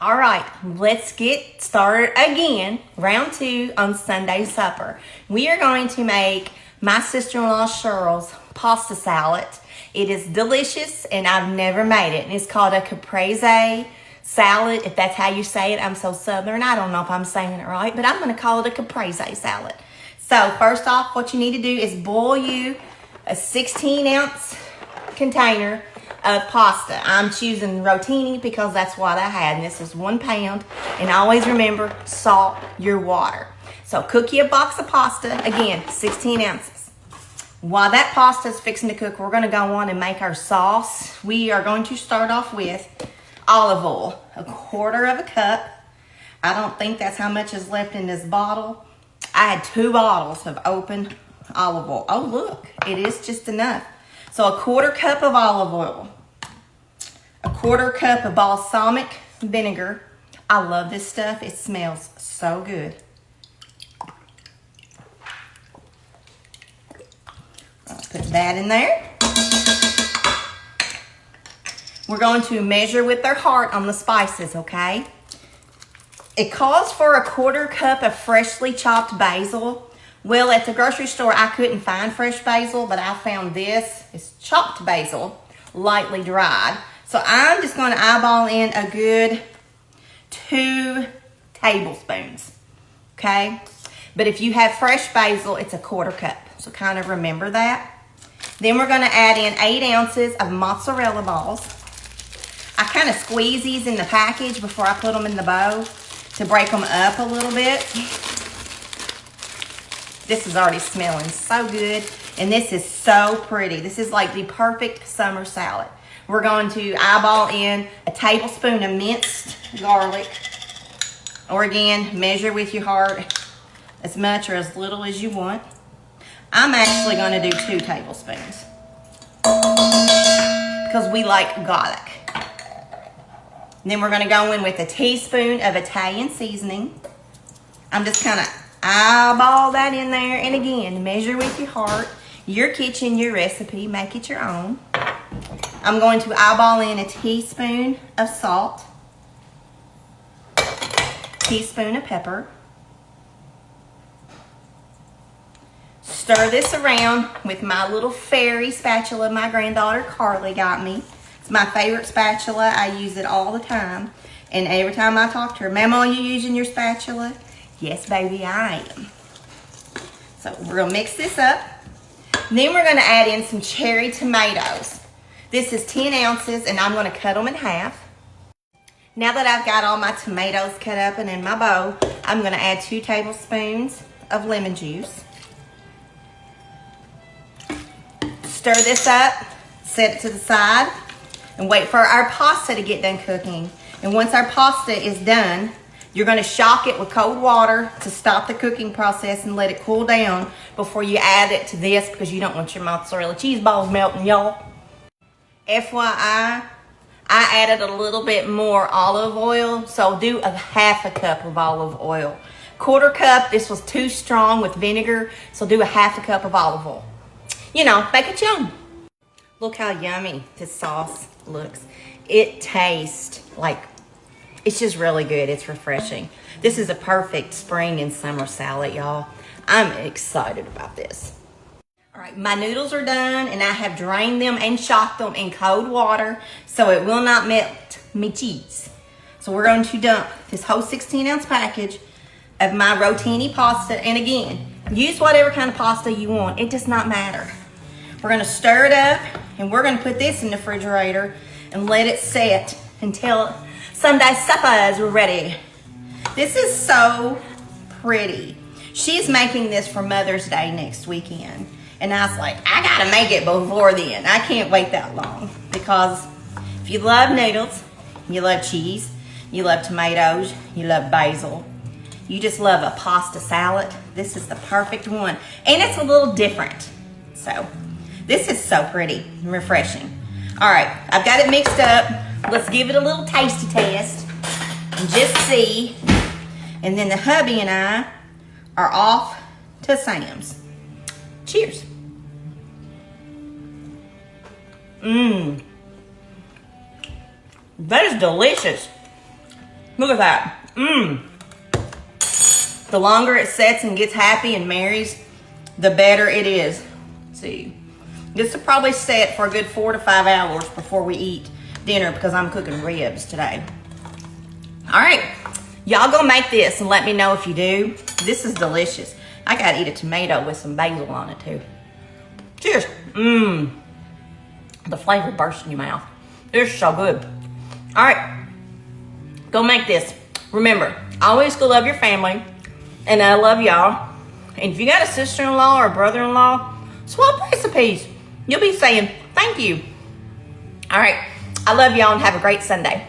All right, let's get started again. Round 2 on Sunday supper. We are going to make my sister-in-law Cheryl's pasta salad. It is delicious and I've never made it. And it's called a caprese salad, if that's how you say it. I'm so southern, I don't know if I'm saying it right, but I'm going to call it a caprese salad. So first off, what you need to do is boil you a 16-ounce container of pasta. I'm choosing rotini because that's what I had, and this is 1 pound. And always remember, salt your water. So cook you a box of pasta, again, 16 ounces. While that pasta is fixing to cook, we're going to go on and make our sauce. We are going to start off with olive oil, 1/4 cup. I don't think that's how much is left in this bottle. I had 2 bottles of open olive oil. Oh, look, it is just enough. So 1/4 cup of olive oil, 1/4 cup of balsamic vinegar. I love this stuff. It smells so good. I'll put that in there. We're going to measure with our heart on the spices, okay? It calls for 1/4 cup of freshly chopped basil. Well, at the grocery store, I couldn't find fresh basil, but I found this. It's chopped basil, lightly dried. So I'm just going to eyeball in a good 2 tablespoons, okay? But if you have fresh basil, it's 1/4 cup. So kind of remember that. Then we're going to add in 8 ounces of mozzarella balls. I kind of squeeze these in the package before I put them in the bowl to break them up a little bit. This is already smelling so good, and this is so pretty. This is like the perfect summer salad. We're going to eyeball in a tablespoon of minced garlic, or again, measure with your heart as much or as little as you want. I'm actually going to do 2 tablespoons because we like garlic. And then we're going to go in with a teaspoon of Italian seasoning. I'm just kind of eyeball that in there, and again, measure with your heart. Your kitchen, your recipe, make it your own. I'm going to eyeball in a teaspoon of salt, teaspoon of pepper. Stir this around with my little fairy spatula my granddaughter Carly got me. It's my favorite spatula. I use it all the time. And every time I talk to her, Mama, are you using your spatula? Yes, baby, I am. So we're going to mix this up. And then we're going to add in some cherry tomatoes. This is 10 ounces, and I'm going to cut them in half. Now that I've got all my tomatoes cut up and in my bowl, I'm going to add 2 tablespoons of lemon juice. Stir this up, set it to the side, and wait for our pasta to get done cooking. And once our pasta is done, you're going to shock it with cold water to stop the cooking process and let it cool down before you add it to this, because you don't want your mozzarella cheese balls melting, y'all. FYI, I added a little bit more olive oil, so do a 1/2 cup of olive oil. 1/4 cup, this was too strong with vinegar, so do a 1/2 cup of olive oil. You know, make it yum. Look how yummy this sauce looks. It tastes like, it's just really good. It's refreshing. This is a perfect spring and summer salad, y'all. I'm excited about this. All right, my noodles are done, and I have drained them and shocked them in cold water so it will not melt my cheese. So we're going to dump this whole 16-ounce package of my rotini pasta. And again, use whatever kind of pasta you want. It does not matter. We're going to stir it up, and we're going to put this in the refrigerator and let it set until Sunday supper is ready. This is so pretty. She's making this for Mother's Day next weekend. And I was like, I gotta make it before then. I can't wait that long. Because if you love noodles, you love cheese, you love tomatoes, you love basil, you just love a pasta salad, this is the perfect one. And it's a little different. So this is so pretty and refreshing. All right, I've got it mixed up. Let's give it a little tasty test and just see. And then the hubby and I are off to Sam's. Cheers. That is delicious. Look at that. The longer it sets and gets happy and marries, the better it is. Let's see. This will probably set for a good 4 to 5 hours before we eat dinner because I'm cooking ribs today. All right, y'all go make this and let me know if you do. This is delicious. I gotta eat a tomato with some basil on it too. Cheers. The flavor bursts in your mouth. It's so good. All right, go make this. Remember, always go love your family, and I love y'all. And if you got a sister-in-law or brother-in-law, swap recipes. You'll be saying thank you. All right, I love y'all and have a great Sunday.